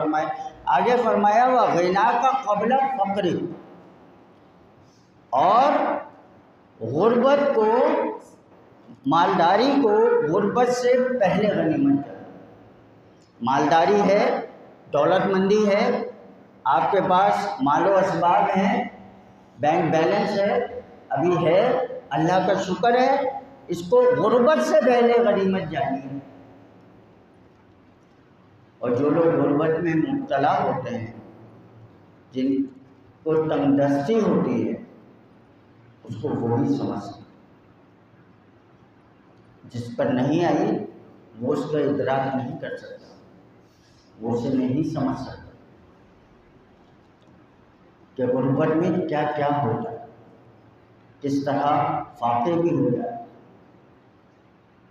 आगे फरमाया वह ग़िना का क़ब्ल फ़क़्र, और गुर्बत को, मालदारी को गुर्बत से पहले गनीमत कर। मालदारी है, दौलतमंदी है, आपके पास मालो असबाब हैं, बैंक बैलेंस है, अभी है, अल्लाह का शुक्र है, इसको गुर्बत से पहले गनीमत जानिए। और जो लोग गुर्बत में मुब्तला होते हैं, जिनको तंगदस्ती होती है, उसको वो ही समझते हैं। जिस पर नहीं आई वो उसका इदराक नहीं कर सकता, वो उसे नहीं समझ सकता कि गुर्बत में क्या क्या होता है, किस तरह फाके भी हो जाए,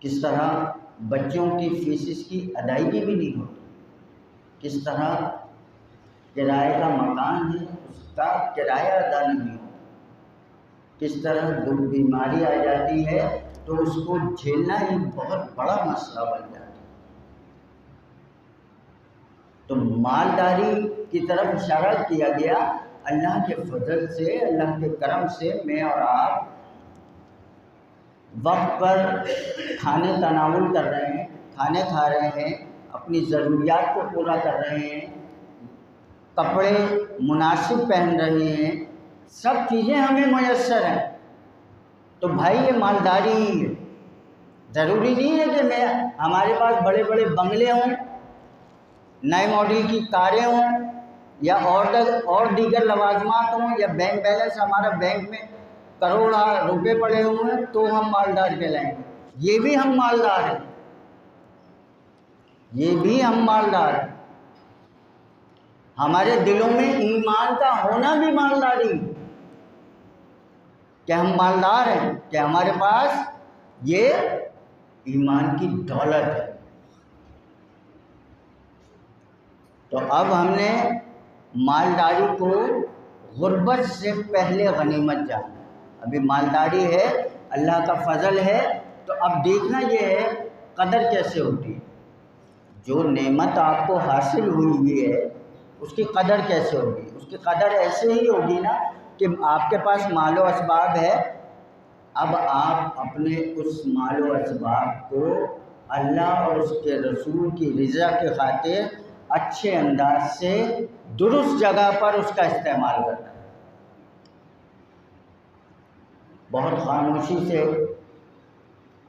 किस तरह बच्चों की फीसिस की अदायगी भी नहीं होती, किस तरह किराए का मकान है उसका किराया अदा नहीं होता, किस तरह दुख बीमारी आ जाती है तो उसको झेलना एक बहुत बड़ा मसला बन जाता है। तो मालदारी की तरफ इशारा किया गया। अल्लाह के फजल से, अल्लाह के करम से मैं और आप वक्त पर खाने तनावुल कर रहे हैं, खाने खा रहे हैं, अपनी ज़रूरियात को पूरा कर रहे हैं, कपड़े मुनासिब पहन रहे हैं, सब चीज़ें हमें मुयस्सर हैं। तो भाई ये मालदारी ही है। ज़रूरी नहीं है कि हमारे पास बड़े बड़े बंगले हों, नए मॉडल की कारें हों, या और दीगर लवाजमात हों, या बैंक बैलेंस हमारा बैंक में करोड़ों रुपए पड़े हुए हैं तो हम मालदार कहलाएंगे। ये भी हम मालदार हैं, ये भी हम मालदार हैं। हमारे दिलों में ईमान का होना भी मालदारी, कि हम मालदार हैं, कि हमारे पास ये ईमान की दौलत है। तो अब हमने मालदारी को गुर्बत से पहले गनीमत जाना। अभी मालदारी है, अल्लाह का फजल है, तो अब देखना ये है कदर कैसे होती है। जो नेमत आपको हासिल हुई है उसकी कदर कैसे होगी? उसकी कदर ऐसे ही होगी ना कि आपके पास मालो असबाब है, अब आप अपने उस मालो असबाब को अल्लाह और उसके रसूल की रज़ा के खातिर अच्छे अंदाज से दुरुस्त जगह पर उसका इस्तेमाल करना है। बहुत खामोशी से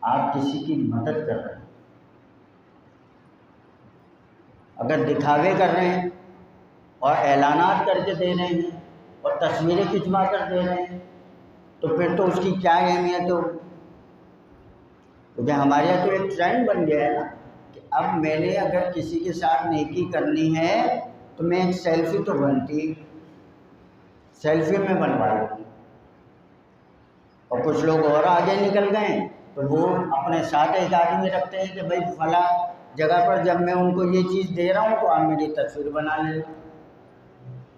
आप किसी की मदद कर रहे हैं, अगर दिखावे कर रहे हैं और ऐलानात करके दे रहे हैं और तस्वीरें खिंचवा कर दे रहे हैं, तो फिर तो उसकी क्या अहमियत हो। क्योंकि हमारे यहाँ तो एक ट्रेंड बन गया है ना कि अब मैंने अगर किसी के साथ नेकी करनी है तो मैं एक सेल्फी तो बनती, सेल्फी में बनवा लूँगी। और कुछ लोग और आगे निकल गए तो वो अपने साथ एक आदमी रखते हैं कि भाई फला जगह पर जब मैं उनको ये चीज़ दे रहा हूँ तो आप मेरी तस्वीर बना लेना,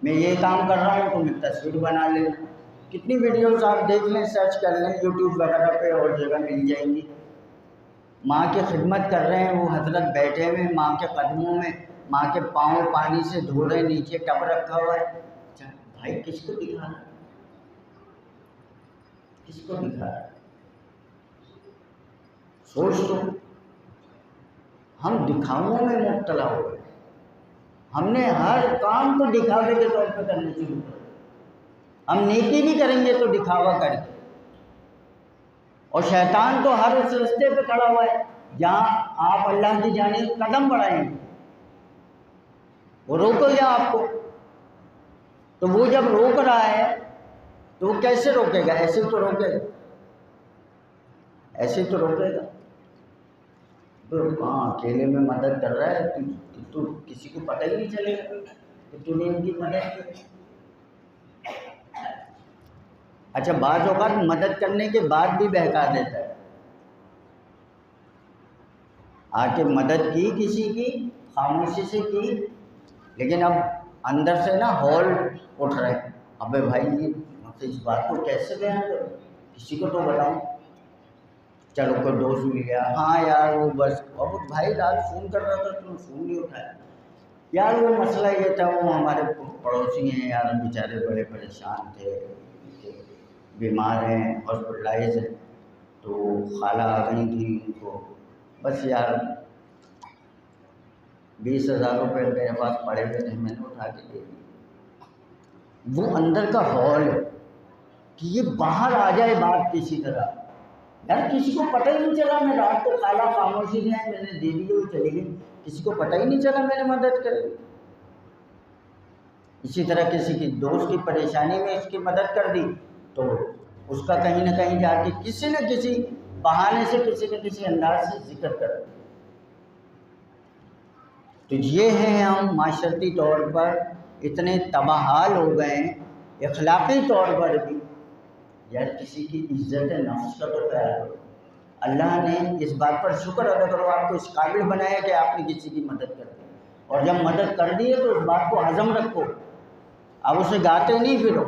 मैं ये काम कर रहा हूँ तो मैं तस्वीर बना लेना। कितनी वीडियोस आप देख लें, सर्च कर लें यूट्यूब वगैरह पे और जगह मिल जाएंगी। माँ की खिदमत कर रहे हैं, वो हजरत बैठे हुए माँ के कदमों में, माँ के पाँव पानी से धो रहे, नीचे टब रखा हुआ है। अच्छा भाई किसको दिखा रहा है, किसको दिखा रहा है? सोच तो, हम दिखावों में मुब्तला हो गए। हमने हर काम को दिखावे के तौर पर करने शुरू कर दिया। हम नेकी भी करेंगे तो दिखावा करके, और शैतान तो हर उस रास्ते पे खड़ा हुआ है जहाँ आप अल्लाह की जानिब कदम बढ़ाएंगे वो रोकेगा आपको। तो वो जब रोक रहा है तो वो कैसे रोकेगा? ऐसे तो रोकेगा, ऐसे तो रोकेगा। तो हाँ, अकेले में मदद कर रहा है तो किसी को पता ही नहीं चलेगा कि तूने इनकी मदद की। अच्छा, बाज़ औक़ात मदद करने के बाद भी बहका देता है। आके मदद की किसी की, खामोशी से की, लेकिन अब अंदर से ना हौल उठ रहे हैं, अबे भाई ये मतलब इस बात को कैसे बयान करो, किसी को तो बताओ। चलो कोई दोस्त मिल गया, हाँ यार वो बस, और भाई रात फ़ोन कर रहा था तुम फ़ोन नहीं उठाया, यार वो मसला ये था, वो हमारे पड़ोसी हैं यार, बेचारे बड़े परेशान थे, बीमार हैं, हॉस्पिटलाइज हैं, तो खाला आ गई थी उनको, बस यार 20,000 रुपये मेरे पास पड़े हुए थे, मैंने उठा के दे दिए। वो अंदर का हॉल है कि ये बाहर आ जाए बात किसी तरह, यार किसी को पता ही नहीं चला। मैं रात को खाला खामोशी में मैंने दे दी, वो चली गई, किसी को पता ही नहीं चला मैंने मदद करी। इसी तरह किसी की दोस्त की परेशानी में उसकी मदद कर दी, तो उसका कहीं ना कहीं जाके किसी न किसी बहाने से, किसी न किसी अंदाज से जिक्र कर। तो ये हैं हम माशरती तौर पर इतने तबाहाल हो गए हैं, अखलाक़ी तौर पर भी। यार किसी की इज्जत नफ्स का तो ख्याल करो। अल्लाह ने इस बात पर शुक्र अदा करो, आपको इस काबिल बनाया कि आपने किसी की मदद कर दी, और जब मदद कर दी है तो उस बात को हजम रखो। अब उसे गाते नहीं फिरो,